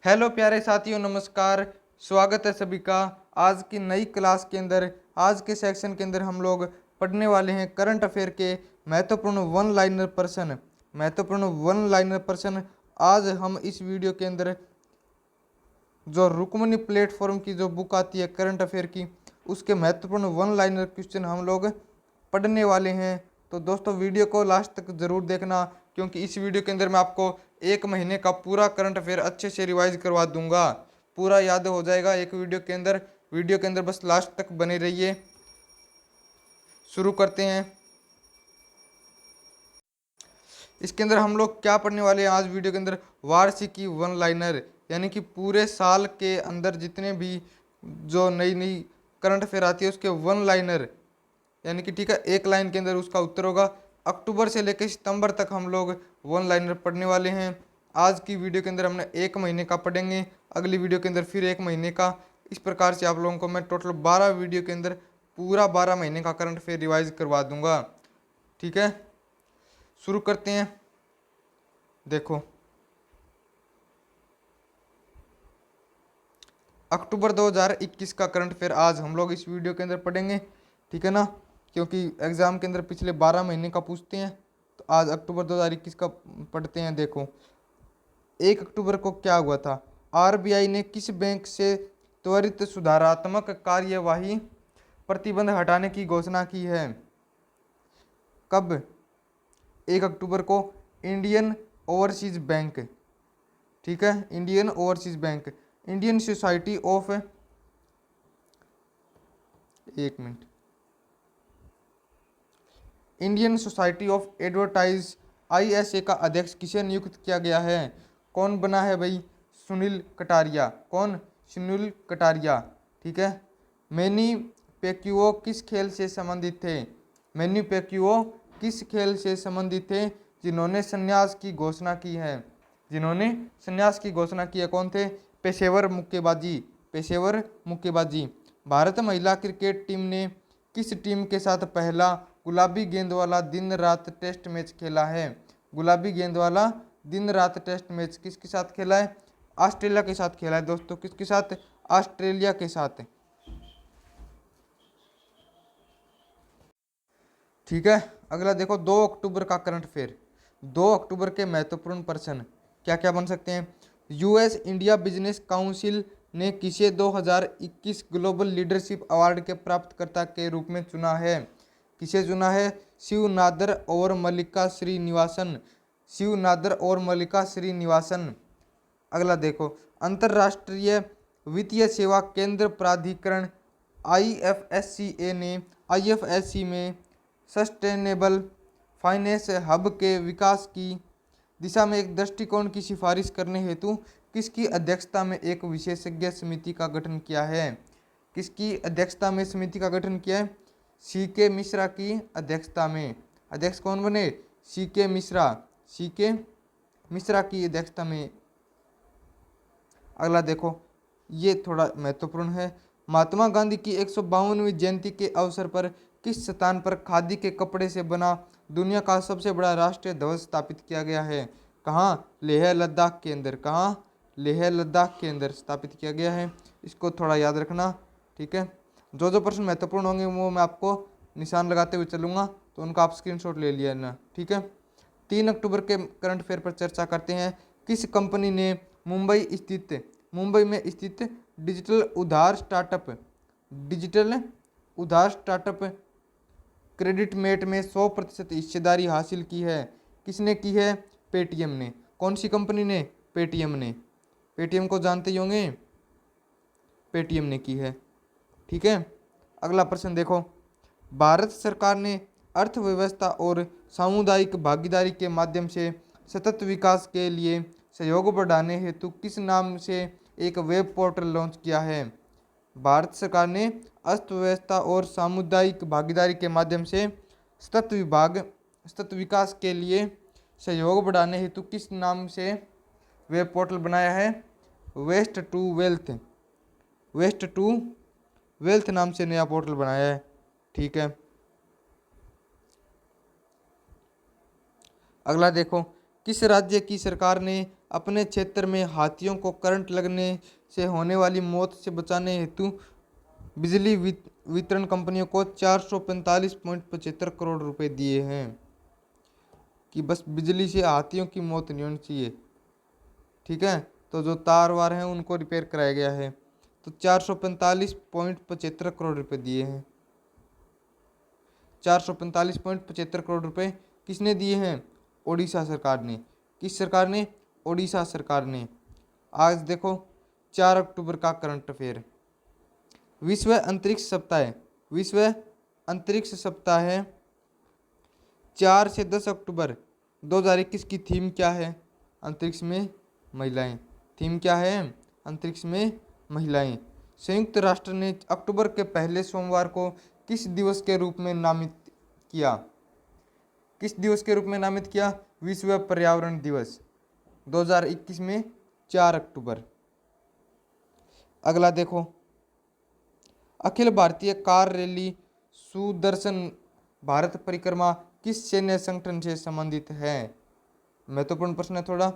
Hello प्यारे साथियों, नमस्कार। स्वागत है सभी का आज की नई क्लास के अंदर। आज के सेक्शन के अंदर हम लोग पढ़ने वाले हैं करंट अफेयर के महत्वपूर्ण वन लाइनर प्रश्न। आज हम इस वीडियो के अंदर जो रुक्मणी प्लेटफॉर्म की जो बुक आती है करंट अफेयर की, उसके महत्वपूर्ण वन लाइनर क्वेश्चन हम लोग पढ़ने वाले हैं। तो दोस्तों वीडियो को लास्ट तक ज़रूर देखना, क्योंकि इस वीडियो के अंदर मैं आपको एक महीने का पूरा करंट अफेयर अच्छे से रिवाइज करवा दूंगा। पूरा याद हो जाएगा एक वीडियो के अंदर बस लास्ट तक बने रहिए। शुरू करते हैं। इसके अंदर हम लोग क्या पढ़ने वाले हैं आज वीडियो के अंदर? वार्षिकी वन लाइनर, यानी कि पूरे साल के अंदर जितने भी जो नई नई करंट अफेयर आती है उसके वन लाइनर, यानी कि ठीक है, एक लाइन के अंदर उसका उत्तर होगा। अक्टूबर से लेकर सितंबर तक हम लोग वन लाइनर पढ़ने वाले हैं। आज की वीडियो के अंदर हमने एक महीने का पढ़ेंगे, अगली वीडियो के अंदर फिर एक महीने का। इस प्रकार से आप लोगों को मैं टोटल 12 वीडियो के अंदर पूरा 12 महीने का करंट अफेयर रिवाइज करवा दूंगा। ठीक है, शुरू करते हैं। देखो, अक्टूबर 2021 का करंट अफेयर आज हम लोग इस वीडियो के अंदर पढ़ेंगे। ठीक है ना, क्योंकि एग्जाम के अंदर पिछले 12 महीने का पूछते हैं, तो आज अक्टूबर 2021 का पढ़ते हैं। देखो, 1 अक्टूबर को क्या हुआ था? आरबीआई ने किस बैंक से त्वरित सुधारात्मक कार्यवाही प्रतिबंध हटाने की घोषणा की है? कब? 1 अक्टूबर को इंडियन ओवरसीज बैंक। ठीक है, Indian overseas bank. Indian society of, एक minute, Indian society of advertise ISA का अध्यक्ष किसे नियुक्त किया गया है? कौन बना है भाई? सुनील कटारिया। कौन? सुनील कटारिया। ठीक है। मैनी पैक्यूओ किस खेल से संबंधित थे? मैनी पैक्यूओ किस खेल से संबंधित थे जिन्होंने संन्यास की घोषणा की है? जिन्होंने संन्यास की घोषणा की है कौन थे? पेशेवर मुक्केबाजी। पेशेवर मुक्केबाजी। भारत महिला क्रिकेट टीम ने किस टीम के साथ पहला गुलाबी गेंद वाला दिन रात टेस्ट मैच खेला है? गुलाबी गेंद वाला दिन रात टेस्ट मैच किसके साथ खेला है? ऑस्ट्रेलिया के साथ खेला है दोस्तों। किसके साथ? ऑस्ट्रेलिया के साथ। ठीक है, अगला देखो, 2 अक्टूबर का करंट अफेयर। 2 अक्टूबर के महत्वपूर्ण प्रश्न क्या क्या बन सकते हैं? यूएस इंडिया बिजनेस काउंसिल ने किसे 2021 ग्लोबल लीडरशिप अवार्ड के प्राप्तकर्ता के रूप में चुना है? किसे चुना है? शिव नादर और मल्लिका श्रीनिवासन। शिव नादर और मल्लिका श्रीनिवासन। अगला देखो, अंतर्राष्ट्रीय वित्तीय सेवा केंद्र प्राधिकरण आईएफएससीए ने आईएफएससी में सस्टेनेबल फाइनेंस हब के विकास की दिशा में एक दृष्टिकोण की सिफारिश करने हेतु किसकी अध्यक्षता में एक विशेषज्ञ समिति का गठन किया है? किसकी अध्यक्षता में समिति का गठन किया है? सीके मिश्रा की अध्यक्षता में। अध्यक्ष कौन बने? सीके मिश्रा। सीके मिश्रा की अध्यक्षता में। अगला देखो, ये थोड़ा महत्वपूर्ण है। महात्मा गांधी की 152वीं जयंती के अवसर पर किस स्थान पर खादी के कपड़े से बना दुनिया का सबसे बड़ा राष्ट्रीय ध्वज स्थापित किया गया है? कहाँ? लेह लद्दाख के अंदर। कहाँ? लेह लद्दाख के अंदर स्थापित किया गया है। इसको थोड़ा याद रखना। ठीक है, जो जो प्रश्न महत्वपूर्ण होंगे वो मैं आपको निशान लगाते हुए चलूंगा, तो उनका आप स्क्रीनशॉट ले लिया ना। ठीक है, 3 अक्टूबर के करंट अफेयर पर चर्चा करते हैं। किस कंपनी ने मुंबई में स्थित डिजिटल उधार स्टार्टअप क्रेडिटमेट में 100% हिस्सेदारी हासिल की है? किसने की है? पेटीएम ने। कौन सी कंपनी ने? पेटीएम ने। पेटीएम को जानते ही होंगे, पेटीएम ने की है। ठीक है, अगला प्रश्न देखो, भारत सरकार ने अर्थव्यवस्था और सामुदायिक भागीदारी के माध्यम से सतत विकास के लिए सहयोग बढ़ाने हेतु किस नाम से एक वेब पोर्टल लॉन्च किया है? भारत सरकार ने अर्थव्यवस्था और सामुदायिक भागीदारी के माध्यम से सतत विकास के लिए सहयोग बढ़ाने हेतु किस नाम से वेब पोर्टल बनाया है? वेस्ट टू वेल्थ नाम से नया पोर्टल बनाया है। ठीक है, अगला देखो, किस राज्य की सरकार ने अपने क्षेत्र में हाथियों को करंट लगने से होने वाली मौत से बचाने हेतु बिजली वितरण कंपनियों को 445.75 करोड़ रुपए दिए हैं कि बस बिजली से हाथियों की मौत नहीं होनी चाहिए। ठीक है, तो जो तार वार हैं उनको रिपेयर कराया गया है। तो 445.75 करोड़ रुपए दिए हैं। 445.75 करोड़ रुपए किसने दिए हैं? ओडिशा सरकार ने। किस सरकार ने? ओडिशा सरकार ने। आज देखो 4 अक्टूबर का करंट अफेयर। विश्व अंतरिक्ष सप्ताह है। विश्व अंतरिक्ष सप्ताह है 4 से 10 अक्टूबर 2021 की थीम क्या है? अंतरिक्ष में महिलाएं। थीम क्या है? अंतरिक्ष में महिलाएं। संयुक्त राष्ट्र ने अक्टूबर के पहले सोमवार को किस दिवस के रूप में नामित किया? किस दिवस के रूप में नामित किया? विश्व पर्यावरण दिवस 2021 में 4 अक्टूबर। अगला देखो, अखिल भारतीय कार रैली सुदर्शन भारत परिक्रमा किस सैन्य संगठन से संबंधित है? महत्वपूर्ण प्रश्न है थोड़ा।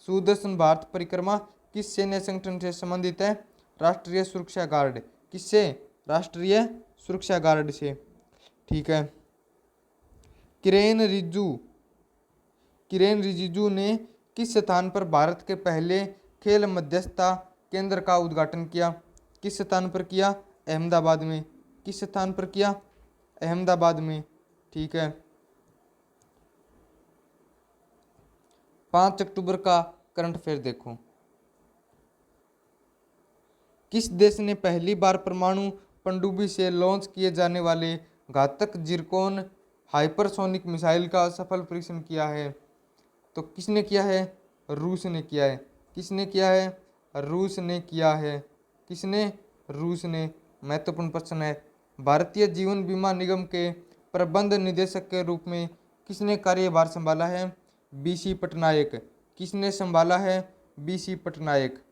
सुदर्शन भारत परिक्रमा किस सैन्य संगठन से संबंधित है? राष्ट्रीय सुरक्षा गार्ड। किससे? राष्ट्रीय सुरक्षा गार्ड से। ठीक है। किरेन रिजिजू ने किस स्थान पर भारत के पहले खेल मध्यस्थता केंद्र का उद्घाटन किया? किस स्थान पर किया? अहमदाबाद में। किस स्थान पर किया? अहमदाबाद में। ठीक है। 5 अक्टूबर का करंट अफेयर देखो। किस देश ने पहली बार परमाणु पनडुब्बी से लॉन्च किए जाने वाले घातक जिरकोन हाइपरसोनिक मिसाइल का सफल परीक्षण किया है? तो किसने किया है? रूस ने किया है। किसने किया है? रूस ने किया है। किसने? रूस ने। महत्वपूर्ण प्रश्न है। भारतीय जीवन बीमा निगम के प्रबंध निदेशक के रूप में किसने कार्यभार संभाला है? बीसी पटनायक। किसने संभाला है? बीसी पटनायक।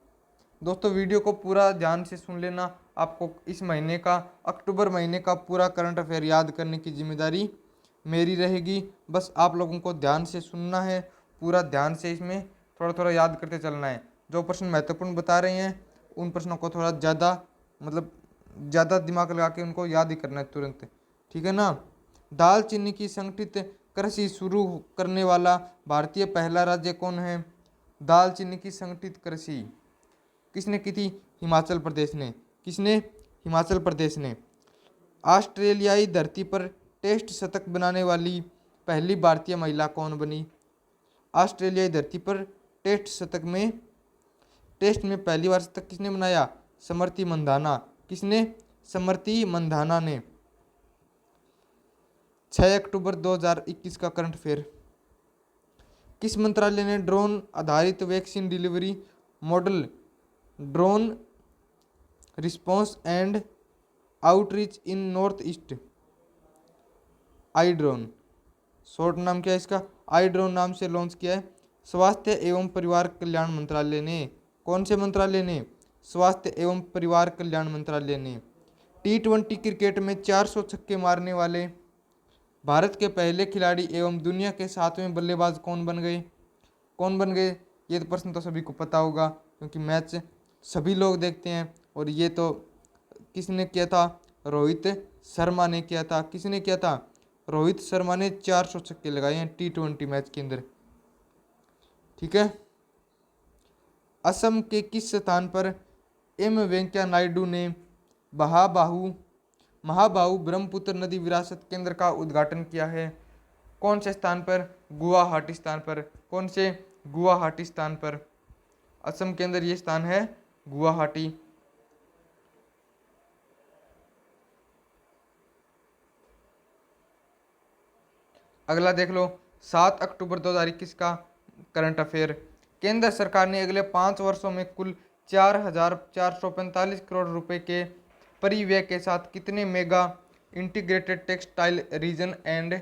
दोस्तों वीडियो को पूरा ध्यान से सुन लेना। आपको इस महीने का, अक्टूबर महीने का पूरा करंट अफेयर याद करने की जिम्मेदारी मेरी रहेगी। बस आप लोगों को ध्यान से सुनना है, पूरा ध्यान से इसमें थोड़ा थोड़ा याद करते चलना है। जो प्रश्न महत्वपूर्ण बता रहे हैं उन प्रश्नों को थोड़ा ज़्यादा, मतलब ज़्यादा दिमाग लगा के उनको याद ही करना है तुरंत। ठीक है ना। दालचीनी की संगठित कृषि शुरू करने वाला भारतीय पहला राज्य कौन है? दालचीनी की संगठित कृषि किसने की थी? हिमाचल प्रदेश ने। किसने? हिमाचल प्रदेश ने। ऑस्ट्रेलियाई धरती पर टेस्ट शतक बनाने वाली पहली भारतीय महिला कौन बनी? ऑस्ट्रेलियाई धरती पर टेस्ट में पहली बार शतक किसने बनाया? स्मृति मंधाना। किसने? स्मृति मंधाना ने। 6 अक्टूबर 2021 का करंट अफेयर। किस मंत्रालय ने ड्रोन आधारित vaccine delivery model drone response and outreach in north east, I drone, short नाम क्या है इसका? आई ड्रोन नाम से लॉन्च किया है? स्वास्थ्य एवं परिवार कल्याण मंत्रालय ने। कौन से मंत्रालय ने? स्वास्थ्य एवं परिवार कल्याण मंत्रालय ने। T20 क्रिकेट में 400 छक्के मारने वाले भारत के पहले खिलाड़ी एवं दुनिया के 7वें बल्लेबाज कौन बन गए? कौन बन गए? ये तो प्रश्न तो सभी को पता होगा क्योंकि मैच सभी लोग देखते हैं। और ये तो किसने किया था? रोहित शर्मा ने किया था। किसने किया था? रोहित शर्मा ने 400 छक्के लगाए हैं T20 मैच के अंदर। ठीक है। असम के किस स्थान पर एम वेंकैया नायडू ने महाबाहु ब्रह्मपुत्र नदी विरासत केंद्र का उद्घाटन किया है? कौन से स्थान पर? गुवाहाटी स्थान पर। कौन से? गुवाहाटी स्थान पर। असम के अंदर ये स्थान है गुवाहाटी। अगला देख लो 7 अक्टूबर 2021 का करंट अफेयर। केंद्र सरकार ने अगले 5 वर्षों में कुल 4,445 करोड़ रुपए के परिव्यय के साथ कितने mega integrated textile region and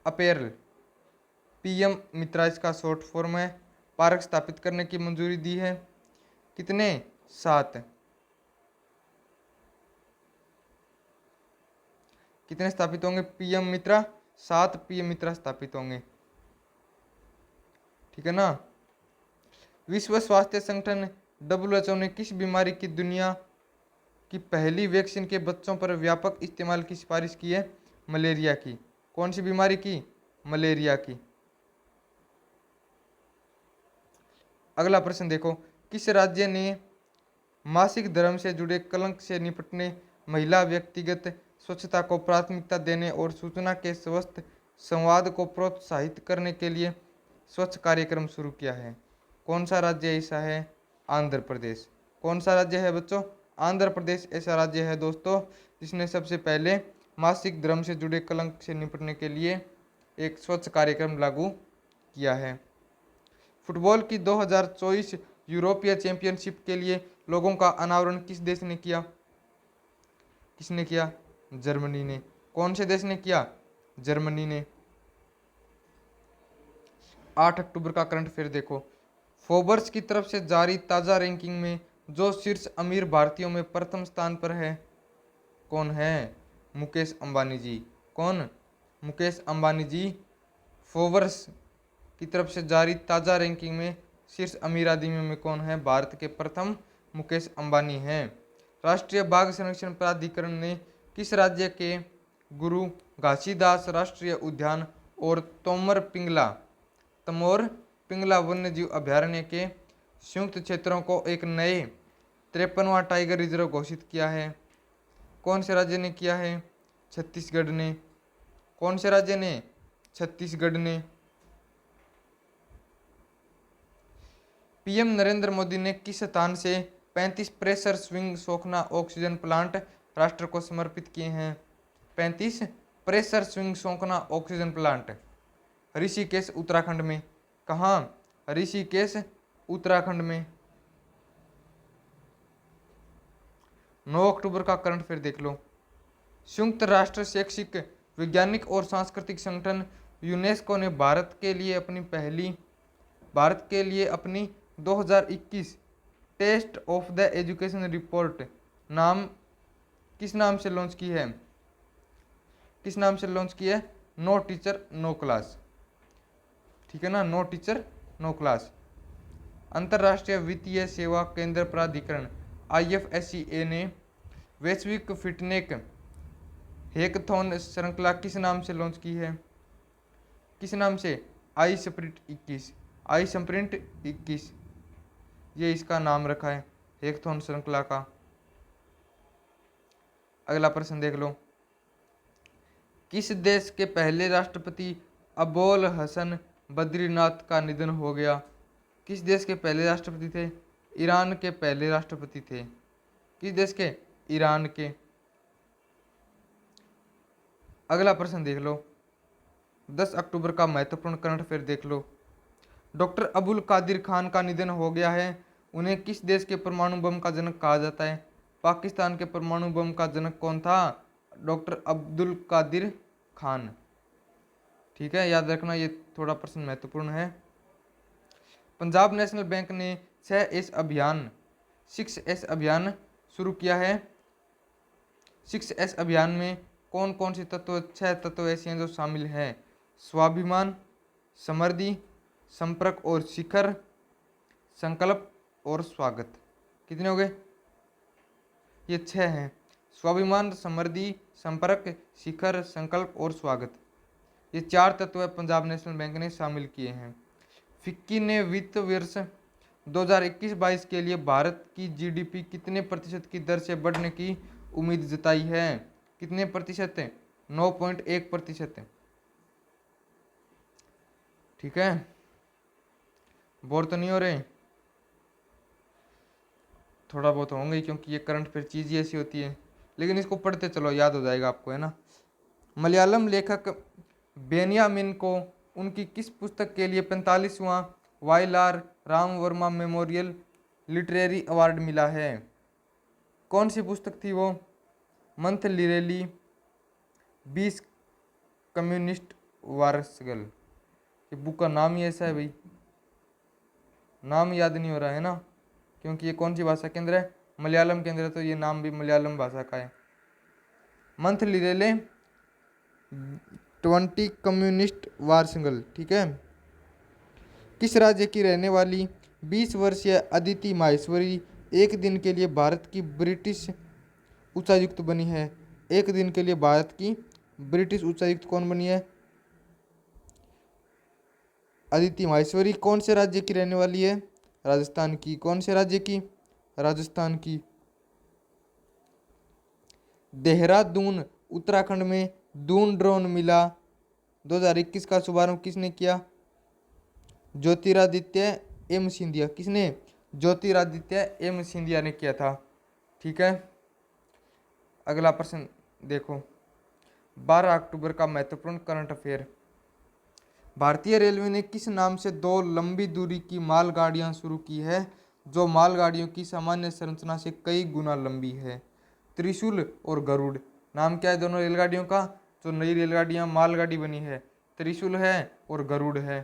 apparel PM Mitra इसका शॉर्ट फॉर्म है पार्क स्थापित करने की मंजूरी दी है? कितने? 7। कितने स्थापित होंगे पीएम मित्रा? 7 पीएम मित्रा स्थापित होंगे। ठीक है ना। विश्व स्वास्थ्य संगठन WHO ने किस बीमारी की दुनिया की पहली वैक्सीन के बच्चों पर व्यापक इस्तेमाल की सिफारिश की है? मलेरिया की। कौन सी बीमारी की? मलेरिया की। अगला प्रश्न देखो, किस राज्य ने मासिक धर्म से जुड़े कलंक से निपटने, महिला व्यक्तिगत स्वच्छता को प्राथमिकता देने और सूचना के स्वस्थ संवाद को प्रोत्साहित करने के लिए स्वच्छ कार्यक्रम शुरू किया है? कौन सा राज्य ऐसा है? आंध्र प्रदेश। कौन सा राज्य है बच्चों? आंध्र प्रदेश ऐसा राज्य है दोस्तों जिसने सबसे पहले मासिक धर्म से जुड़े कलंक से निपटने के लिए एक स्वच्छ कार्यक्रम लागू किया है। फुटबॉल की 2024 यूरोपीय चैंपियनशिप के लिए लोगों का अनावरण किस देश ने किया? किसने किया? जर्मनी ने। कौन से देश ने किया? जर्मनी ने। 8 अक्टूबर का करंट अफेयर देखो, फोर्ब्स की तरफ से जारी ताज़ा रैंकिंग में जो शीर्ष अमीर भारतीयों में प्रथम स्थान पर है, कौन है? मुकेश अंबानी जी। कौन? मुकेश अंबानी जी। फोर्ब्स की तरफ से जारी ताज़ा रैंकिंग में शीर्ष अमीर आदमी में कौन है? भारत के प्रथम मुकेश अंबानी हैं। राष्ट्रीय बाघ संरक्षण प्राधिकरण ने किस राज्य के गुरु घासीदास राष्ट्रीय उद्यान और तमोर पिंगला वन्यजीव अभयारण्य के संयुक्त क्षेत्रों को एक नए 53वां टाइगर रिजर्व घोषित किया है? कौन से राज्य ने किया है? छत्तीसगढ़ ने। कौन से राज्य ने? छत्तीसगढ़ ने। पीएम नरेंद्र मोदी ने किस स्थान से 35 प्रेशर स्विंग सोखना ऑक्सीजन प्लांट राष्ट्र को समर्पित किए हैं? 35 प्रेशर स्विंग सोखना ऑक्सीजन प्लांट ऋषिकेश उत्तराखंड में। कहाँ? ऋषिकेश उत्तराखंड में। 9 अक्टूबर का करंट अफेयर देख लो, संयुक्त राष्ट्र शैक्षिक वैज्ञानिक और सांस्कृतिक संगठन यूनेस्को ने भारत के लिए अपनी 2021 test of the education report किस नाम से लॉन्च की है? किस नाम से लॉन्च की है? No teacher no class. ठीक है ना, नो टीचर नो क्लास। अंतर्राष्ट्रीय वित्तीय सेवा केंद्र प्राधिकरण IFSCA ने वैश्विक फिटनेक हैकाथॉन श्रृंखला किस नाम से लॉन्च की है? किस नाम से? आई स्प्रिंट 21 ये इसका नाम रखा है हैकाथॉन श्रृंखला का। अगला प्रश्न देख लो, किस देश के पहले राष्ट्रपति अबोल हसन बद्रीनाथ का निधन हो गया? किस देश के पहले राष्ट्रपति थे? ईरान के पहले राष्ट्रपति थे। किस देश के? ईरान के। अगला प्रश्न देख लो, 10 अक्टूबर का महत्वपूर्ण करंट अफेयर देख लो, डॉक्टर अबुल कादिर खान का निधन हो गया है। उन्हें किस देश के परमाणु बम का जनक कहा जाता है? पाकिस्तान के परमाणु बम का जनक कौन था? डॉक्टर अब्दुल कादिर खान। ठीक है, याद रखना, ये थोड़ा प्रश्न महत्वपूर्ण है। पंजाब नेशनल बैंक ने 6S अभियान शुरू किया है। 6S अभियान में कौन कौन से 6 तत्व ऐसे हैं जो शामिल हैं? स्वाभिमान, समृद्धि, संपर्क और शिखर, संकल्प और स्वागत। कितने हो गए? ये 6 हैं। स्वाभिमान, समृद्धि, संपर्क, शिखर, संकल्प और स्वागत, ये 4 तत्व पंजाब नेशनल बैंक ने शामिल किए हैं। फिक्की ने वित्त वर्ष 2021-22 के लिए भारत की GDP कितने प्रतिशत की दर से बढ़ने की उम्मीद जताई है? कितने प्रतिशत? 9.1%। ठीक है, बोर तो नहीं हो रहे? थोड़ा बहुत होंगे क्योंकि ये करंट फिर चीज़ ही ऐसी होती है, लेकिन इसको पढ़ते चलो, याद हो जाएगा आपको, है ना। मलयालम लेखक बेनियामिन को उनकी किस पुस्तक के लिए 45वां Vayalar Rama Varma memorial literary award मिला है? कौन सी पुस्तक थी वो? मंथलिरेली 20 कम्युनिस्ट वारसगल। ये बुक का नाम ही ऐसा है भाई, नाम याद नहीं हो रहा है ना, क्योंकि ये कौन सी भाषा के अंदर है? मलयालम के अंदर है, तो ये नाम भी मलयालम भाषा का है। मंथलिरेले 20 कम्युनिस्ट वारसगल। ठीक है, किस राज्य की रहने वाली 20 वर्षीय अदिति माहेश्वरी एक दिन के लिए भारत की ब्रिटिश उच्चायुक्त बनी है? एक दिन के लिए भारत की ब्रिटिश उच्चायुक्त कौन बनी है? अदिति माहेश्वरी कौन से राज्य की रहने वाली है? राजस्थान की। कौन से राज्य की? राजस्थान की। देहरादून उत्तराखंड में दून ड्रोन मेला 2021 का शुभारंभ किसने किया? ज्योतिरादित्य एम सिंधिया। किसने? ज्योतिरादित्य एम सिंधिया ने किया था। ठीक है, अगला प्रश्न देखो, 12 अक्टूबर का महत्वपूर्ण करंट अफेयर। भारतीय रेलवे ने किस नाम से 2 लंबी दूरी की मालगाड़ियां शुरू की है जो मालगाड़ियों की सामान्य संरचना से कई गुना लंबी है? त्रिशूल और गरुड़। नाम क्या है दोनों रेलगाड़ियों का जो नई रेलगाड़ियां मालगाड़ी बनी है? त्रिशूल है और गरुड़ है।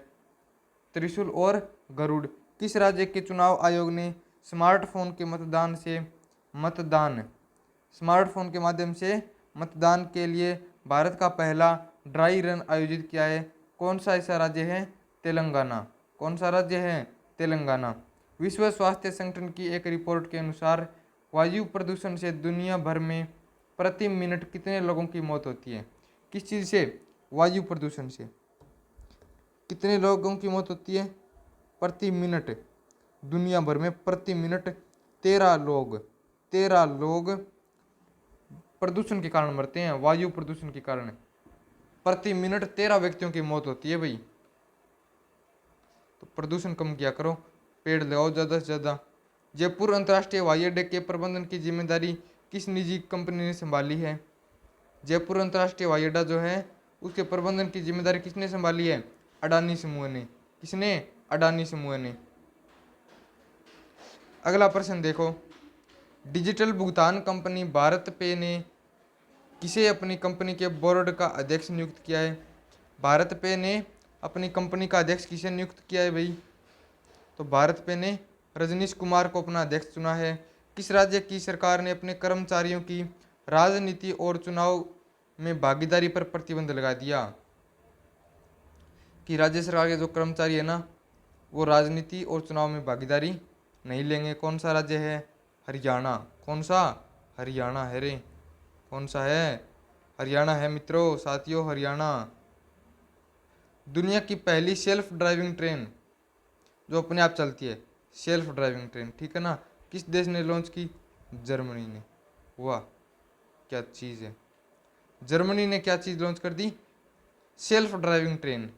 त्रिशूल और गरुड़। किस राज्य के चुनाव आयोग ने स्मार्टफोन के स्मार्टफोन के माध्यम से मतदान के लिए भारत का पहला ड्राई रन आयोजित किया है? कौन सा ऐसा राज्य है? तेलंगाना। कौन सा राज्य है? तेलंगाना। विश्व स्वास्थ्य संगठन की एक रिपोर्ट के अनुसार वायु प्रदूषण से दुनिया भर में प्रति मिनट कितने लोगों की मौत होती है? किस चीज़ से? वायु प्रदूषण से। कितने लोगों की मौत होती है प्रति मिनट? दुनिया भर में प्रति मिनट 13 लोग प्रदूषण के कारण मरते हैं। वायु प्रदूषण के कारण प्रति मिनट 13 व्यक्तियों की मौत होती है भाई। तो प्रदूषण कम किया करो, पेड़ लगाओ ज़्यादा से ज़्यादा। जयपुर अंतर्राष्ट्रीय हवाई अड्डे के प्रबंधन की जिम्मेदारी किस निजी कंपनी ने संभाली है? जयपुर अंतर्राष्ट्रीय हवाई अड्डा जो है उसके प्रबंधन की जिम्मेदारी किसने संभाली है? अडानी समूह ने। किसने? अडानी समूह ने। अगला प्रश्न देखो, डिजिटल भुगतान कंपनी भारत पे ने किसे अपनी कंपनी के बोर्ड का अध्यक्ष नियुक्त किया है? भारत पे ने अपनी कंपनी का अध्यक्ष किसे नियुक्त किया है भाई? तो भारत पे ने रजनीश कुमार को अपना अध्यक्ष चुना है। किस राज्य की सरकार ने अपने कर्मचारियों की राजनीति और चुनाव में भागीदारी पर प्रतिबंध लगा दिया? कि राज्य सरकार के जो कर्मचारी है ना वो राजनीति और चुनाव में भागीदारी नहीं लेंगे। कौन सा राज्य है? हरियाणा। कौन सा? हरियाणा है रे। कौन सा है? हरियाणा है मित्रों, साथियों, हरियाणा। दुनिया की पहली सेल्फ ड्राइविंग ट्रेन जो अपने आप चलती है, सेल्फ ड्राइविंग ट्रेन, ठीक है ना, किस देश ने लॉन्च की? जर्मनी ने। वाह क्या चीज़ है, जर्मनी ने क्या चीज़ लॉन्च कर दी? सेल्फ ड्राइविंग ट्रेन,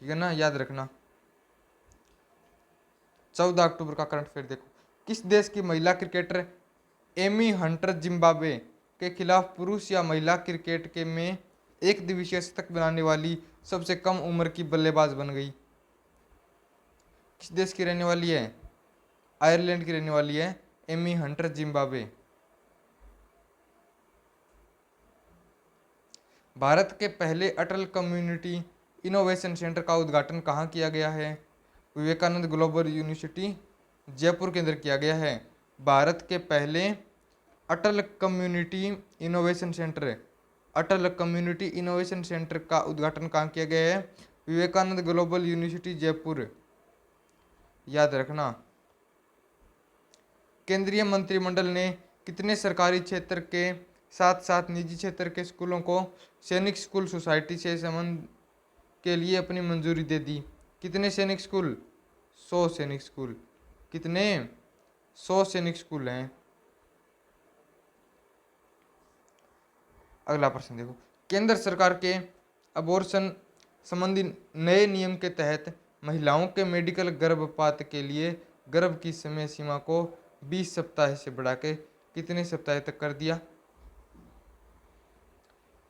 ठीक है ना, याद रखना। 14 अक्टूबर का करंट अफेयर देखो, किस देश की महिला क्रिकेटर एमी हंटर जिम्बाब्वे के खिलाफ पुरुष या महिला क्रिकेट के में एक दिवसीय शतक बनाने वाली सबसे कम उम्र की बल्लेबाज बन गई? किस देश की रहने वाली है? आयरलैंड की रहने वाली है एमी हंटर जिम्बाब्वे। भारत के पहले अटल कम्युनिटी इनोवेशन सेंटर का उद्घाटन कहाँ किया गया है? विवेकानंद ग्लोबल यूनिवर्सिटी जयपुर के अंदर किया गया है। भारत के पहले अटल कम्युनिटी इनोवेशन सेंटर, अटल कम्युनिटी इनोवेशन सेंटर का उद्घाटन कहाँ किया गया है? विवेकानंद ग्लोबल यूनिवर्सिटी जयपुर, याद रखना। केंद्रीय मंत्रिमंडल ने कितने सरकारी क्षेत्र के साथ साथ निजी क्षेत्र के स्कूलों को सैनिक स्कूल सोसाइटी से संबंध के लिए अपनी मंजूरी दे दी? कितने सैनिक स्कूल? 100 सैनिक स्कूल। कितने? 100 सैनिक स्कूल हैं। अगला प्रश्न देखो, केंद्र सरकार के अबॉर्शन संबंधी नए नियम के तहत महिलाओं के मेडिकल गर्भपात के लिए गर्भ की समय सीमा को 20 सप्ताह से बढ़ा के कितने सप्ताह तक कर दिया?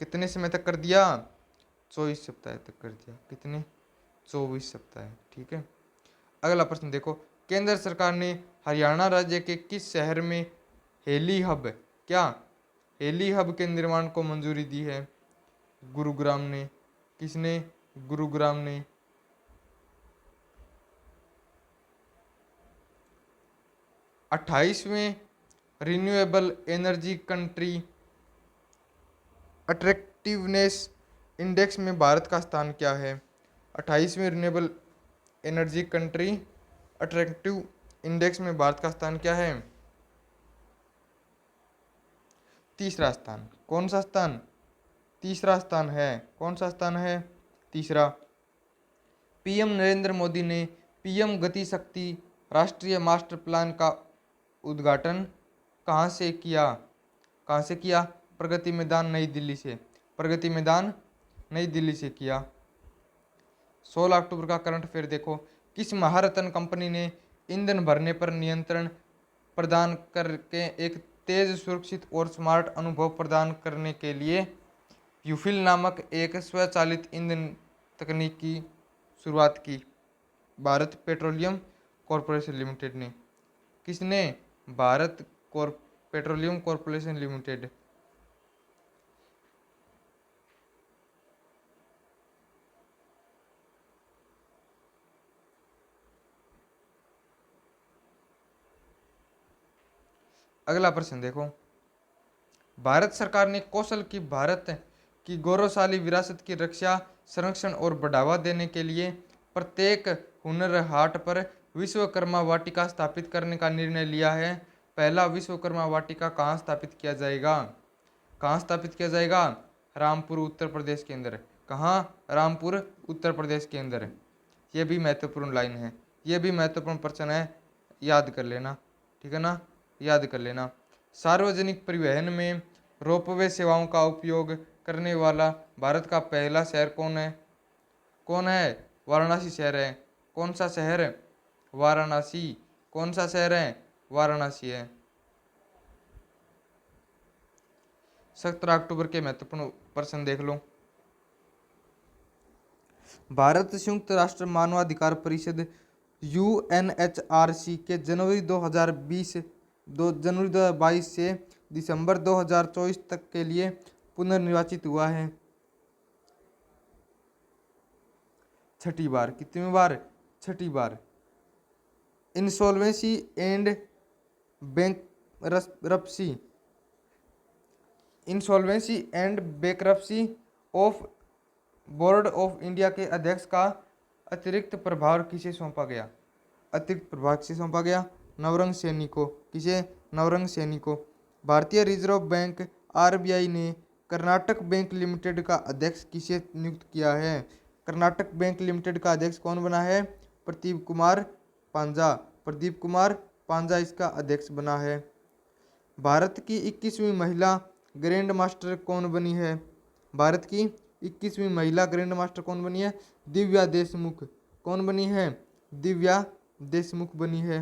कितने समय तक कर दिया? 24 सप्ताह तक कर दिया। कितने? 24 सप्ताह, ठीक है। अगला प्रश्न देखो, केंद्र सरकार ने हरियाणा राज्य के किस शहर में हेली हब, क्या हेली हब के निर्माण को मंजूरी दी है? गुरुग्राम ने। किसने? गुरुग्राम ने। 28वें renewable energy country attractiveness index में भारत का स्थान क्या है? 28वीं renewable energy country attractive index में भारत का स्थान क्या है? तीसरा स्थान। कौन सा स्थान? तीसरा स्थान है। कौन सा स्थान है? तीसरा। पीएम नरेंद्र मोदी ने पीएम गति शक्ति राष्ट्रीय मास्टर प्लान का उद्घाटन कहाँ से किया? कहाँ से किया? प्रगति मैदान नई दिल्ली से। प्रगति मैदान नई दिल्ली से किया। 16 अक्टूबर का करंट अफेयर देखो। किस महारत्न कंपनी ने ईंधन भरने पर नियंत्रण प्रदान करके एक तेज, सुरक्षित और स्मार्ट अनुभव प्रदान करने के लिए यूफिल नामक एक स्वचालित ईंधन तकनीक की शुरुआत की? भारत पेट्रोलियम कॉरपोरेशन लिमिटेड ने। किसने? Bharat petroleum corporation limited. अगला प्रश्न देखो। भारत सरकार ने कौशल की भारत की गौरवशाली विरासत की रक्षा, संरक्षण और बढ़ावा देने के लिए प्रत्येक हुनर हाट पर विश्वकर्मा वाटिका स्थापित करने का निर्णय लिया है। पहला विश्वकर्मा वाटिका कहाँ स्थापित किया जाएगा? कहाँ स्थापित किया जाएगा? रामपुर उत्तर प्रदेश के अंदर। कहाँ? रामपुर उत्तर प्रदेश के अंदर। ये भी महत्वपूर्ण लाइन है, ये भी महत्वपूर्ण प्रश्न है, याद कर लेना। ठीक है ना, याद कर लेना। सार्वजनिक परिवहन में रोपवे सेवाओं का उपयोग करने वाला भारत का पहला शहर कौन है? कौन है? वाराणसी शहर है। कौन सा शहर? वाराणसी। कौन सा शहर है? वाराणसी है। 17 अक्टूबर के महत्वपूर्ण प्रश्न देख लो। भारत संयुक्त राष्ट्र मानवाधिकार परिषद यूएनएचआरसी के जनवरी 2022 से दिसंबर 2024 तक के लिए पुनर्निर्वाचित हुआ है। छठी बार। कितनी बार? छठी बार। Insolvency and bankruptcy insolvency and bankruptcy of board of India के अध्यक्ष का अतिरिक्त प्रभार किसे सौंपा गया? अतिरिक्त प्रभार किसे सौंपा गया? नवरंग सैनी को। किसे? नवरंग सैनी को। भारतीय रिजर्व बैंक आरबीआई ने कर्नाटक बैंक लिमिटेड का अध्यक्ष किसे नियुक्त किया है? कर्नाटक बैंक लिमिटेड का अध्यक्ष कौन बना है? प्रदीप कुमार पांजा। प्रदीप कुमार पांजा इसका अध्यक्ष बना है। भारत की 21वीं महिला ग्रैंड मास्टर कौन बनी है? भारत की 21वीं महिला ग्रैंड मास्टर कौन बनी है? दिव्या देशमुख। कौन बनी है? दिव्या देशमुख बनी है।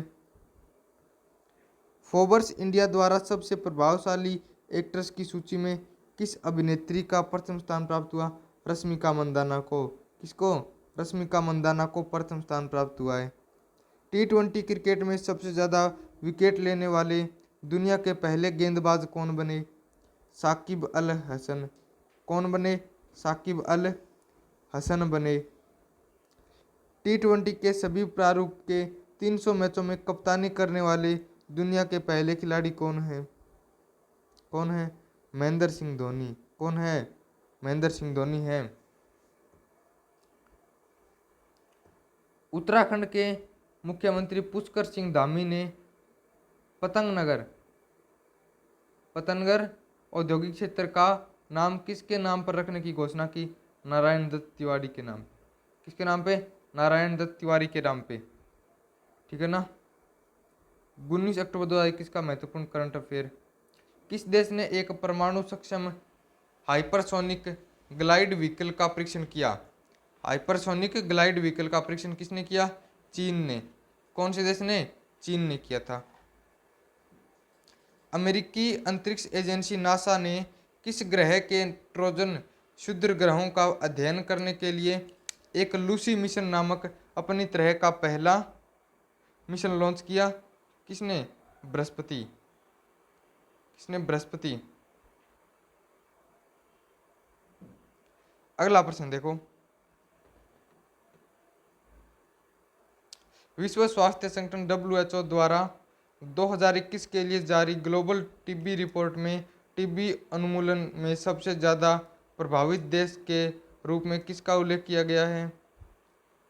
फोर्ब्स इंडिया द्वारा सबसे प्रभावशाली एक्ट्रेस की सूची में किस अभिनेत्री का प्रथम स्थान प्राप्त हुआ? रश्मिका मंदाना को। किसको? रश्मिका मंदाना को प्रथम स्थान प्राप्त हुआ है। T20 क्रिकेट में सबसे ज़्यादा विकेट लेने वाले दुनिया के पहले गेंदबाज कौन बने? साकिब अल हसन। कौन बने? साकिब अल हसन बने। T20 के सभी प्रारूप के 300 मैचों में कप्तानी करने वाले दुनिया के पहले खिलाड़ी कौन है? कौन है? महेंद्र सिंह धोनी। कौन है? महेंद्र सिंह धोनी है। उत्तराखंड के मुख्यमंत्री पुष्कर सिंह धामी ने पतंगनगर औद्योगिक क्षेत्र का नाम किसके नाम पर रखने की घोषणा की? नारायण दत्त तिवारी के नाम। किसके नाम पे? नारायण दत्त तिवारी के नाम पे। ठीक है ना। 19 अक्टूबर 2021 का महत्वपूर्ण करंट अफेयर। किस देश ने एक परमाणु सक्षम हाइपरसोनिक ग्लाइड व्हीकल का परीक्षण किया? हाइपरसोनिक ग्लाइड व्हीकल का परीक्षण किसने किया? चीन ने। कौन से देश ने? चीन ने किया था। अमेरिकी अंतरिक्ष एजेंसी नासा ने किस ग्रह के ट्रोजन क्षुद्र ग्रहों का अध्ययन करने के लिए एक लूसी मिशन नामक अपनी तरह का पहला मिशन लॉन्च किया? किसने? बृहस्पति। किसने? बृहस्पति। अगला प्रश्न देखो। विश्व स्वास्थ्य संगठन WHO द्वारा 2021 के लिए जारी ग्लोबल टीबी रिपोर्ट में टीबी उन्मूलन में सबसे ज़्यादा प्रभावित देश के रूप में किसका उल्लेख किया गया है?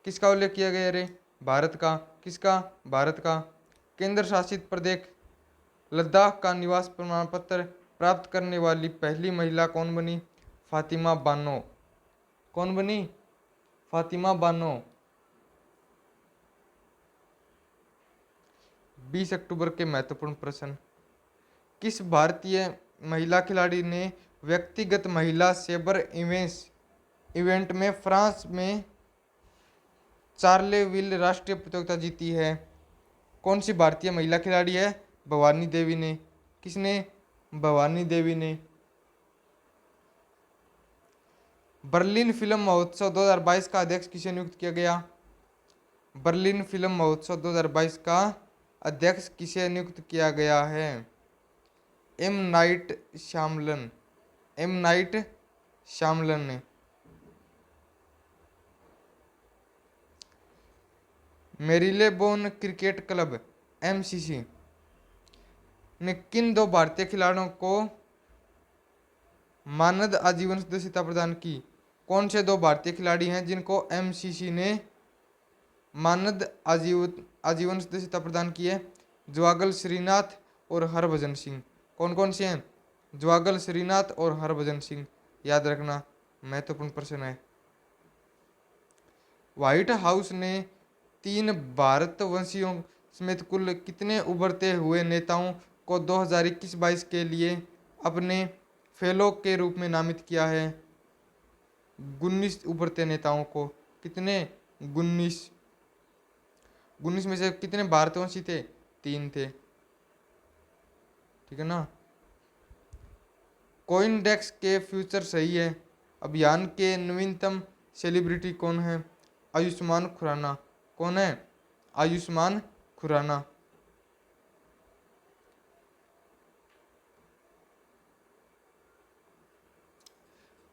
किसका उल्लेख किया गया रे? भारत का। किसका? भारत का। केंद्र शासित प्रदेश लद्दाख का निवास प्रमाण पत्र प्राप्त करने वाली पहली महिला कौन बनी? फातिमा बानो। कौन बनी? फातिमा बानो। 20 अक्टूबर के महत्वपूर्ण प्रश्न। किस भारतीय महिला खिलाड़ी ने व्यक्तिगत महिला सेबर इवेंट में फ्रांस में चार्लेविल राष्ट्रीय प्रतियोगिता जीती है? कौन सी भारतीय महिला खिलाड़ी है? भवानी देवी ने। किसने? भवानी देवी ने। बर्लिन फिल्म महोत्सव 2022 का अध्यक्ष किसे नियुक्त किया गया? बर्लिन फिल्म महोत्सव 2022 का अध्यक्ष किसे नियुक्त किया गया है? M Night Shyamalan. M Night Shyamalan ने। मेरिलेबोन क्रिकेट क्लब एमसीसी ने किन दो भारतीय खिलाड़ियों को मानद आजीवन सदस्यता प्रदान की? कौन से दो भारतीय खिलाड़ी हैं जिनको एमसीसी ने मानद आजीवन सदस्यता प्रदान की है? ज्वागल श्रीनाथ और हरभजन सिंह। कौन कौन से हैं? ज्वागल श्रीनाथ और हरभजन सिंह। याद रखना, महत्वपूर्ण प्रश्न है। व्हाइट हाउस ने 3 भारतवंशियों समेत कुल कितने उभरते हुए नेताओं को 2021-22 के लिए अपने फेलो के रूप में नामित किया है? 19 उभरते नेताओं को। कितने? 19। 19 में से कितने भारतवंशी थे? 3 थे। ठीक है ना। कोइनडेक्स के फ्यूचर सही है अभियान के नवीनतम सेलिब्रिटी कौन है? आयुष्मान खुराना। कौन है? आयुष्मान खुराना।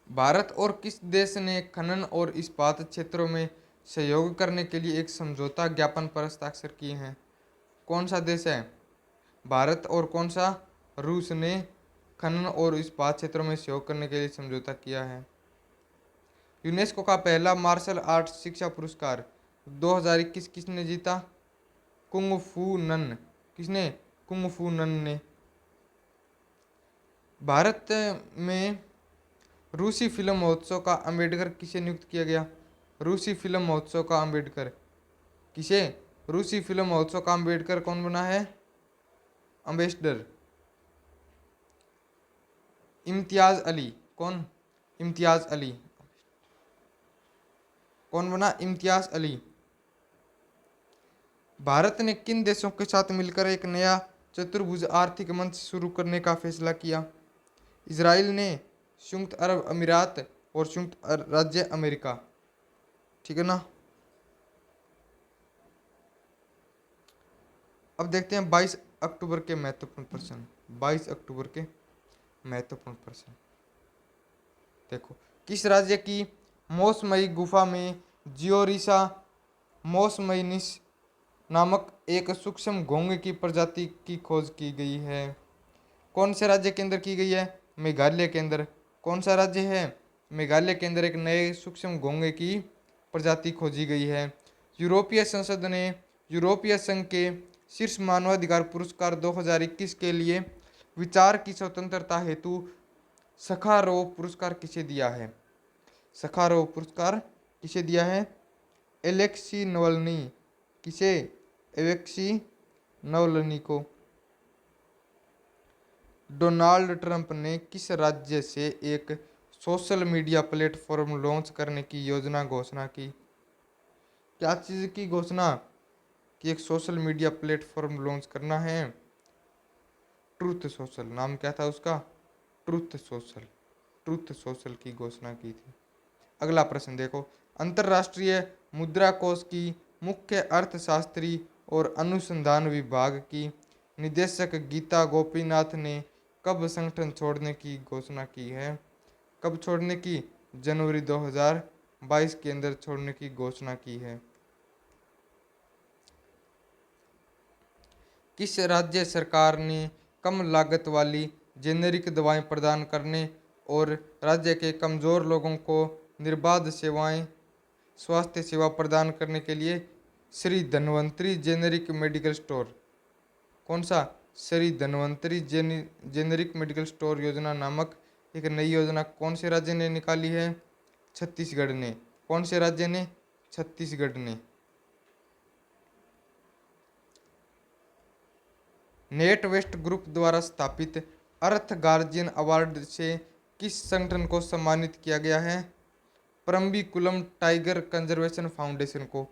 भारत और किस देश ने खनन और इस्पात क्षेत्रों में सहयोग करने के लिए एक समझौता ज्ञापन पर हस्ताक्षर किए हैं? कौन सा देश है? भारत और कौन सा? रूस ने खनन और इस्पात क्षेत्रों में सहयोग करने के लिए समझौता किया है। यूनेस्को का पहला मार्शल आर्ट्स शिक्षा पुरस्कार 2021 किसने जीता? कुंग फू नन। किसने? कुंग फू नन ने। भारत में रूसी फिल्म महोत्सव का अम्बेडकर किसे नियुक्त किया गया? रूसी फिल्म महोत्सव का अम्बेडकर किसे? रूसी फिल्म महोत्सव का अम्बेडकर कौन बना है? अम्बेसडर इम्तियाज अली। कौन? इम्तियाज अली। कौन बना? इम्तियाज अली। भारत ने किन देशों के साथ मिलकर एक नया चतुर्भुज आर्थिक मंच शुरू करने का फैसला किया? इजराइल ने, संयुक्त अरब अमीरात और संयुक्त राज्य अमेरिका। ठीक है ना। अब देखते हैं 22 अक्टूबर के महत्वपूर्ण प्रश्न। 22 अक्टूबर के महत्वपूर्ण प्रश्न देखो। किस राज्य की मौसमई गुफा में जियोरिसा मौसमईनिस नामक एक सूक्ष्म घोंघे की प्रजाति की खोज की गई है? कौन से राज्य के अंदर की गई है? मेघालय के अंदर। कौन सा राज्य है? मेघालय के अंदर एक नए सूक्ष्म घोंघे की प्रजाति खोजी गई है। यूरोपीय संसद ने यूरोपीय संघ के शीर्ष मानवाधिकार पुरस्कार 2021 के लिए विचार की स्वतंत्रता हेतु सखारोव पुरस्कार किसे दिया है? सखारोव पुरस्कार किसे दिया है? Alexei Navalny. किसे? एलेक्सी नवल्नी को। डोनाल्ड ट्रंप ने किस राज्य से एक सोशल मीडिया प्लेटफॉर्म लॉन्च करने की घोषणा की? क्या चीज़ की घोषणा? कि एक सोशल मीडिया प्लेटफॉर्म लॉन्च करना है। ट्रूथ सोशल नाम क्या था उसका? Truth social. ट्रूथ सोशल की घोषणा की थी। अगला प्रश्न देखो। अंतर्राष्ट्रीय मुद्रा कोष की मुख्य अर्थशास्त्री और अनुसंधान विभाग की निदेशक गीता गोपीनाथ ने कब संगठन छोड़ने की घोषणा की है? कब छोड़ने की? जनवरी 2022 के अंदर छोड़ने की घोषणा की है। किस राज्य सरकार ने कम लागत वाली जेनेरिक दवाएं प्रदान करने और राज्य के कमजोर लोगों को निर्बाध स्वास्थ्य सेवा प्रदान करने के लिए Shri Dhanvantari generic medical store. कौन सा? Shri Dhanvantari generic medical store योजना नामक एक नई योजना कौन से राज्य ने निकाली है? छत्तीसगढ़ ने। कौन से राज्य ने? छत्तीसगढ़ ने। नेट वेस्ट ग्रुप द्वारा स्थापित अर्थ गार्जियन अवार्ड से किस संगठन को सम्मानित किया गया है? परम्बिकुलम टाइगर कंजर्वेशन फाउंडेशन को।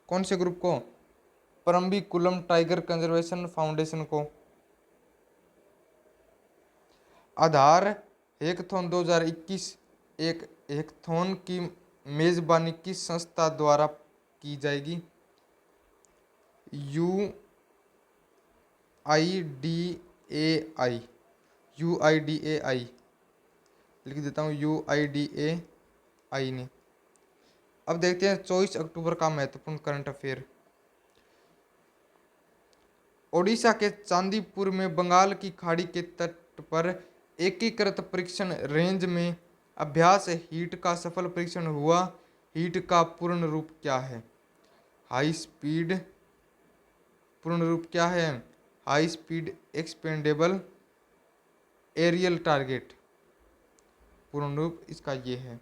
कौन से ग्रुप को? परम्बिकुलम टाइगर कंजर्वेशन फाउंडेशन को। आधार हैकाथॉन 2021 एक हैकाथॉन की मेजबानी किस संस्था द्वारा की जाएगी? UIDAI। UIDAI लिख देता हूँ, UIDAI ने। अब देखते हैं 24 अक्टूबर का महत्वपूर्ण करंट अफेयर। ओडिशा के चांदीपुर में बंगाल की खाड़ी के तट पर एकीकृत परीक्षण रेंज में अभ्यास हीट का सफल परीक्षण हुआ। हीट का पूर्ण रूप क्या है? High speed. पूर्ण रूप क्या है? High speed expendable aerial target. पूर्ण रूप इसका ये है।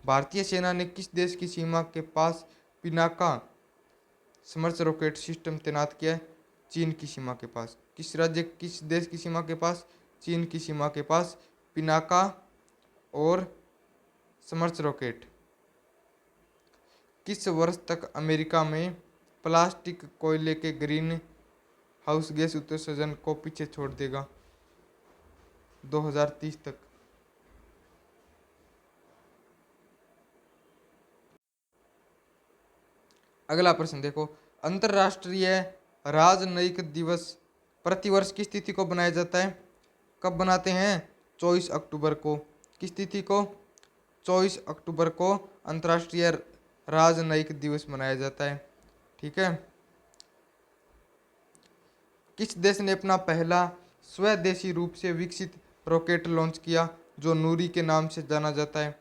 भारतीय सेना ने किस देश की सीमा के पास पिनाका समर्थ रॉकेट सिस्टम तैनात किया है? चीन की सीमा के पास। किस देश की सीमा के पास? चीन की सीमा के पास पिनाका और समर्थ रॉकेट। किस वर्ष तक अमेरिका में प्लास्टिक कोयले के ग्रीन हाउस गैस उत्सर्जन को पीछे छोड़ देगा? 2030 तक। अगला प्रश्न देखो, अंतरराष्ट्रीय राजनयिक दिवस प्रतिवर्ष किस तिथि को बनाया जाता है? कब बनाते हैं? 24 अक्टूबर को। किस तिथि को? 24 अक्टूबर को अंतरराष्ट्रीय राजनयिक दिवस मनाया जाता है। ठीक है। किस देश ने अपना पहला स्वदेशी रूप से विकसित रॉकेट लॉन्च किया जो नूरी के नाम से जाना जाता है?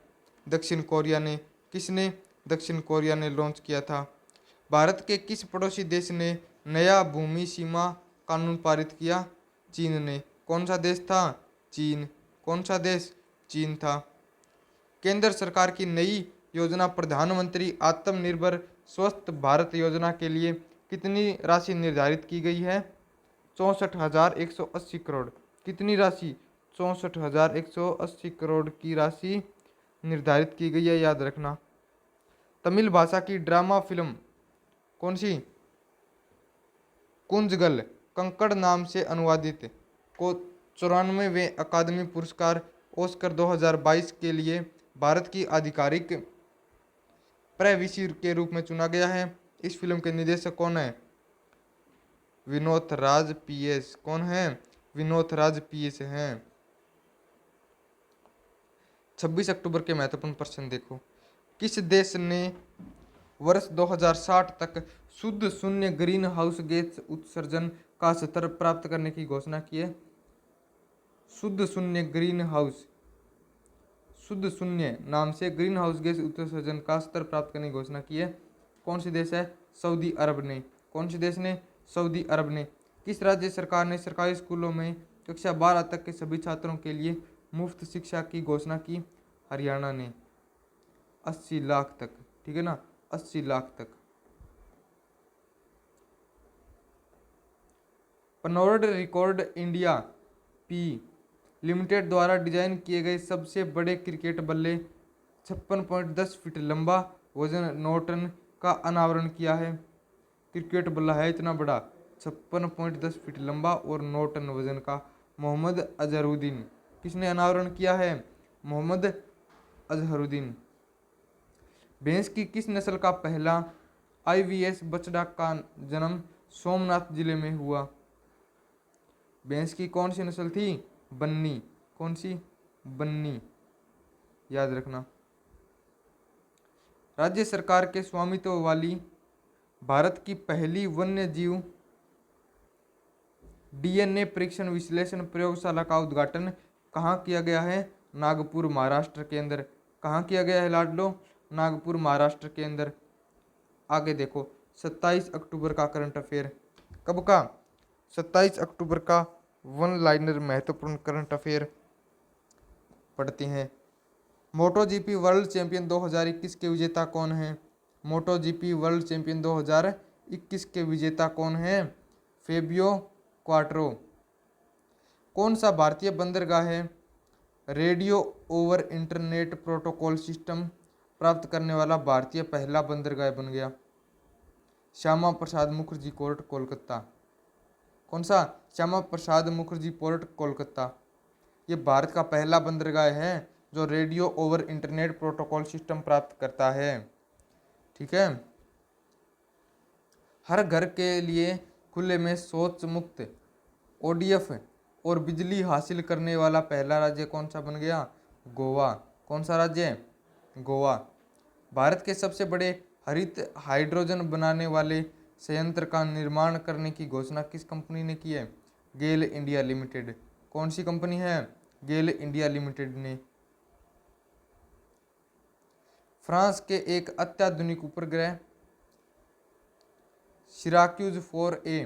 दक्षिण कोरिया ने। किसने? दक्षिण कोरिया ने लॉन्च किया था। भारत के किस पड़ोसी देश ने नया भूमि सीमा कानून पारित किया? चीन ने। कौन सा देश था? चीन। कौन सा देश? चीन था। केंद्र सरकार की नई योजना प्रधानमंत्री आत्मनिर्भर स्वस्थ भारत योजना के लिए कितनी राशि निर्धारित की गई है? 64,180 करोड़। कितनी राशि? 64,180 करोड़ की राशि निर्धारित की गई है, याद रखना। तमिल भाषा की ड्रामा फिल्म कौन सी? कुंजगल कंकड़ नाम से अनुवादित को 94वें अकादमी पुरस्कार ऑस्कर 2022 के लिए भारत की आधिकारिक प्रविष्टि के रूप में चुना गया है। इस फिल्म के निर्देशक कौन है? विनोद राज पीएस। कौन है? विनोद राज पीएस हैं। 26 अक्टूबर के महत्वपूर्ण प्रश्न देखो, किस देश ने वर्ष 2060 तक शुद्ध शून्य ग्रीन हाउस गैस उत्सर्जन का स्तर प्राप्त करने की घोषणा की है? शुद्ध शून्य ग्रीन हाउस, शुद्ध शून्य नाम से ग्रीन हाउस गैस उत्सर्जन का स्तर प्राप्त करने की घोषणा की है। कौन सी देश है? सऊदी अरब ने। कौन सी देश ने? सऊदी अरब ने। किस राज्य सरकार ने सरकारी स्कूलों में कक्षा 12 तक के सभी छात्रों के लिए मुफ्त शिक्षा की घोषणा की? हरियाणा ने। 80 लाख तक। ठीक है ना, 80 लाख तक। पनोर्ड रिकॉर्ड इंडिया पी लिमिटेड द्वारा डिजाइन किए गए सबसे बड़े क्रिकेट बल्ले 56.10 फीट लंबा वजन 9 टन का अनावरण किया है। क्रिकेट बल्ला है इतना बड़ा, 56.10 फीट लंबा और 9 टन वजन का। मोहम्मद अजहरुद्दीन। किसने अनावरण किया है? मोहम्मद अजहरुद्दीन। भैंस की किस नस्ल का पहला IVS बछड़ा का जन्म सोमनाथ जिले में हुआ? भैंस की कौन सी नस्ल थी? बन्नी। कौन सी? बन्नी, याद रखना। राज्य सरकार के स्वामित्व वाली भारत की पहली वन्य जीव DNA परीक्षण विश्लेषण प्रयोगशाला का उद्घाटन कहाँ किया गया है? नागपुर, महाराष्ट्र के अंदर। कहाँ किया गया है लाडलो? नागपुर महाराष्ट्र के अंदर। आगे देखो 27 अक्टूबर का करंट अफेयर, कब का? 27 अक्टूबर का वन लाइनर महत्वपूर्ण करंट अफेयर पढ़ते हैं। मोटो जीपी वर्ल्ड चैंपियन 2021 के विजेता कौन हैं? मोटो जीपी वर्ल्ड चैंपियन 2021 के विजेता कौन हैं? Fabio quattro. कौन सा भारतीय बंदरगाह है radio over internet protocol system प्राप्त करने वाला भारतीय पहला बंदरगाह बन गया? श्यामा प्रसाद मुखर्जी पोर्ट कोलकाता। कौन सा? श्यामा प्रसाद मुखर्जी पोर्ट कोलकाता। ये भारत का पहला बंदरगाह है जो radio over internet protocol system प्राप्त करता है। ठीक है। हर घर के लिए खुले में शौच मुक्त ओडीएफ और बिजली हासिल करने वाला पहला राज्य कौन सा बन गया? गोवा। कौन सा राज्य? गोवा। भारत के सबसे बड़े हरित हाइड्रोजन बनाने वाले संयंत्र का निर्माण करने की घोषणा किस कंपनी ने की है? गेल इंडिया लिमिटेड। कौन सी कंपनी है? गेल इंडिया लिमिटेड ने। फ्रांस के एक अत्याधुनिक उपग्रह सिराक्यूज 4A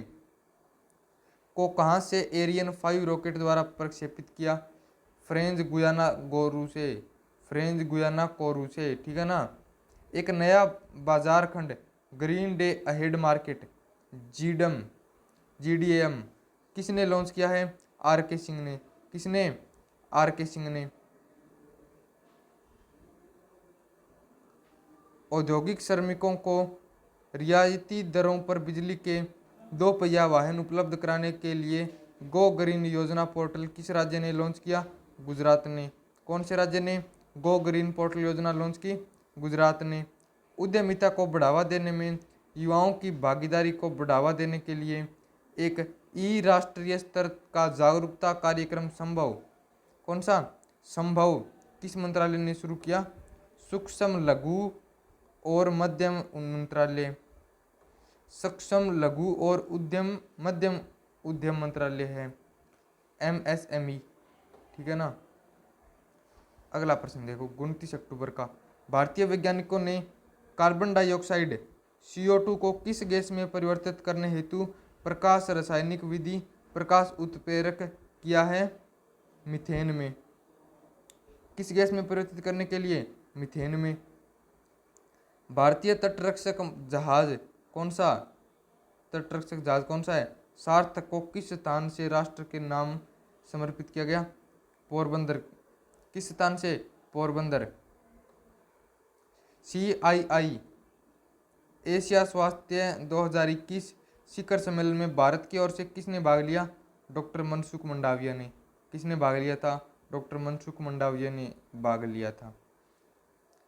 को कहां से एरियन 5 रॉकेट द्वारा प्रक्षेपित किया? फ्रेंच गुयाना गोरू से। फ्रेंच गुयाना कोरू से। ठीक है ना। एक नया बाजार खंड green day ahead market GDM किसने लॉन्च किया है? आर के सिंह ने। किसने? आर के सिंह ने। औद्योगिक श्रमिकों को रियायती दरों पर बिजली के 2 पहिया वाहन उपलब्ध कराने के लिए गो ग्रीन योजना पोर्टल किस राज्य ने लॉन्च किया? गुजरात ने। कौन से राज्य ने गो ग्रीन पोर्टल योजना लॉन्च की? गुजरात ने। उद्यमिता को बढ़ावा देने में युवाओं की भागीदारी को बढ़ावा देने के लिए एक राष्ट्रीय स्तर का जागरूकता कार्यक्रम संभव। कौन सा? संभव किस मंत्रालय ने शुरू किया? सूक्ष्म लघु और मध्यम मंत्रालय। सक्षम लघु और मध्यम उद्यम मंत्रालय है, MSME। ठीक है ना। अगला प्रश्न देखो 29 अक्टूबर का। भारतीय वैज्ञानिकों ने कार्बन डाइऑक्साइड CO2 को किस गैस में परिवर्तित करने हेतु प्रकाश रासायनिक विधि प्रकाश उत्प्रेरक किया है? मीथेन में। किस गैस में परिवर्तित करने के लिए? मीथेन में। भारतीय तटरक्षक जहाज कौन सा? तटरक्षक जहाज कौन सा है? सार्थक को किस स्थान से राष्ट्र के नाम समर्पित किया गया? पोरबंदर। किस स्थान से? पोरबंदर। CII एशिया स्वास्थ्य 2021 शिखर सम्मेलन में भारत की ओर से किसने भाग लिया? डॉक्टर मनसुख मंडाविया ने। किसने भाग लिया था? डॉक्टर मनसुख मंडाविया ने भाग लिया था।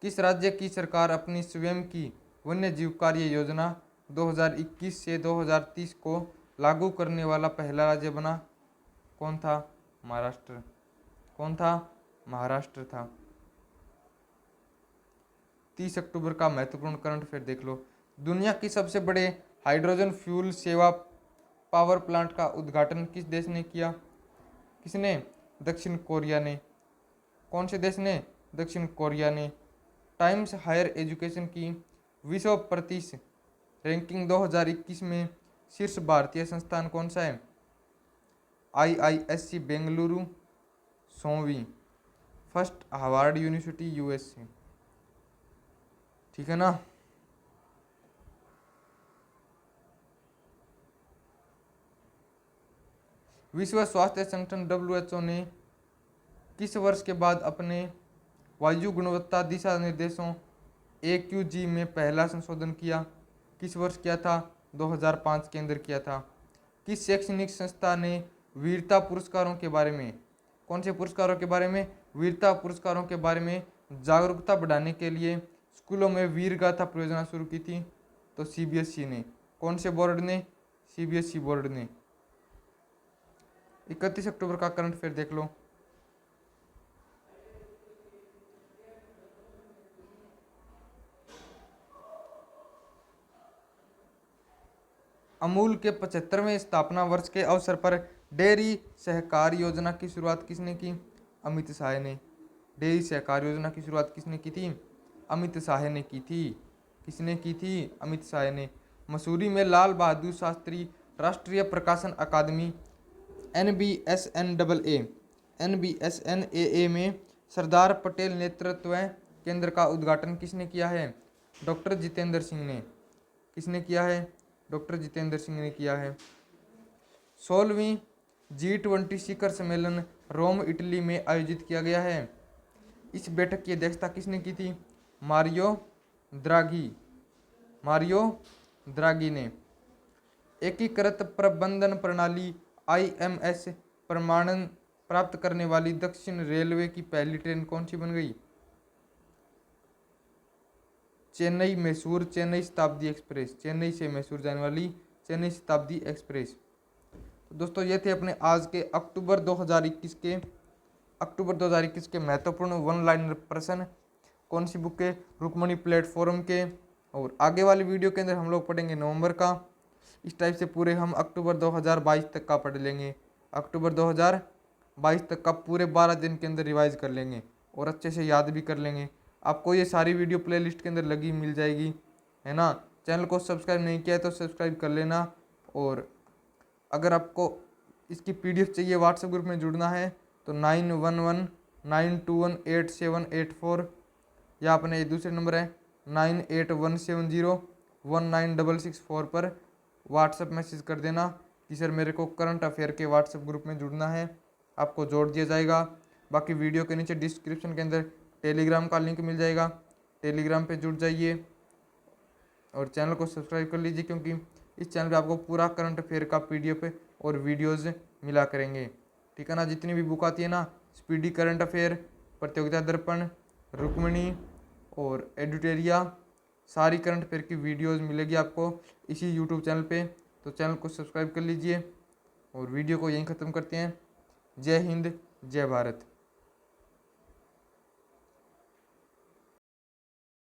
किस राज्य की सरकार अपनी स्वयं की वन्य जीव कार्य योजना 2021 से 2030 को लागू करने वाला पहला राज्य बना? कौन था? महाराष्ट्र। कौन था? महाराष्ट्र था। 30 अक्टूबर का महत्वपूर्ण करंट अफेयर देख लो। दुनिया की सबसे बड़े हाइड्रोजन फ्यूल सेवा पावर प्लांट का उद्घाटन किस देश ने किया? किसने? दक्षिण कोरिया ने। कौन से देश ने? दक्षिण कोरिया ने। टाइम्स हायर एजुकेशन की विश्व प्रतिशत रैंकिंग 2021 में शीर्ष भारतीय संस्थान कौन सा है? IISc बेंगलुरु 100वीं। First Harvard university USA। ठीक है ना। विश्व स्वास्थ्य संगठन WHO ने किस वर्ष के बाद अपने वायु गुणवत्ता दिशा निर्देशों AQG में पहला संशोधन किया? किस वर्ष किया था? 2005 के अंदर किया था। किस शैक्षणिक संस्था ने वीरता पुरस्कारों के बारे में, कौन से पुरस्कारों के बारे में? वीरता पुरस्कारों के बारे में जागरूकता बढ़ाने के लिए स्कूलों में वीर गाथा परियोजना शुरू की थी? तो CBSE ने। कौन से बोर्ड ने? CBSE बोर्ड ने। 31 अक्टूबर का करंट अफेयर देख लो। अमूल के 75वें स्थापना वर्ष के अवसर पर डेयरी सहकार योजना की शुरुआत किसने की? अमित शाह ने। डेयरी सहकार योजना की शुरुआत किसने की थी? अमित शाह ने की थी। किसने की थी? अमित शाह ने। मसूरी में लाल बहादुर शास्त्री राष्ट्रीय प्रकाशन अकादमी NBSNAA में सरदार पटेल नेतृत्व केंद्र का उद्घाटन किसने किया है? डॉक्टर जितेंद्र सिंह ने। किसने किया है? डॉक्टर जितेंद्र सिंह ने किया है। 16वीं G20 शिखर सम्मेलन रोम इटली में आयोजित किया गया है। इस बैठक की अध्यक्षता किसने की थी? मारियो द्रागी ने। एकीकृत प्रबंधन प्रणाली IMS प्रमाणन प्राप्त करने वाली दक्षिण रेलवे की पहली ट्रेन कौन सी बन गई? चेन्नई मैसूर चेन्नई शताब्दी एक्सप्रेस। चेन्नई से मैसूर जाने वाली चेन्नई शताब्दी एक्सप्रेस। तो दोस्तों ये थे अपने आज के अक्टूबर 2021 के महत्वपूर्ण वन लाइनर प्रश्न। कौन सी बुक के? रुक्मणी प्लेटफॉर्म के। और आगे वाली वीडियो के अंदर हम लोग पढ़ेंगे नवंबर का। इस टाइप से पूरे हम अक्टूबर 2022 तक का पढ़ लेंगे। अक्टूबर 2022 तक का पूरे 12 दिन के अंदर रिवाइज कर लेंगे और अच्छे से याद भी कर लेंगे। आपको ये सारी वीडियो प्लेलिस्ट के अंदर लगी मिल जाएगी, है ना। चैनल को सब्सक्राइब नहीं किया है तो सब्सक्राइब कर लेना। और अगर आपको इसकी PDF चाहिए, व्हाट्सएप ग्रुप में जुड़ना है तो 9119218784 या अपने ये दूसरे नंबर है 9817019664 पर व्हाट्सएप मैसेज कर देना कि सर मेरे को करंट अफेयर के व्हाट्सएप ग्रुप में जुड़ना है। आपको जोड़ दिया जाएगा। बाकी वीडियो के नीचे डिस्क्रिप्शन के अंदर टेलीग्राम का लिंक मिल जाएगा, टेलीग्राम पे जुड़ जाइए और चैनल को सब्सक्राइब कर लीजिए, क्योंकि इस चैनल पे आपको पूरा करंट अफेयर का PDF और वीडियोस मिला करेंगे। ठीक है ना। जितनी भी बुक आती है ना, स्पीडी करंट अफेयर, प्रतियोगिता दर्पण, रुक्मिणी और एडिटोरिया, सारी करंट अफेयर की वीडियोस मिलेगी आपको इसी YouTube चैनल पे। तो चैनल को सब्सक्राइब कर लीजिए और वीडियो को यहीं ख़त्म करते हैं। जय हिंद, जय भारत।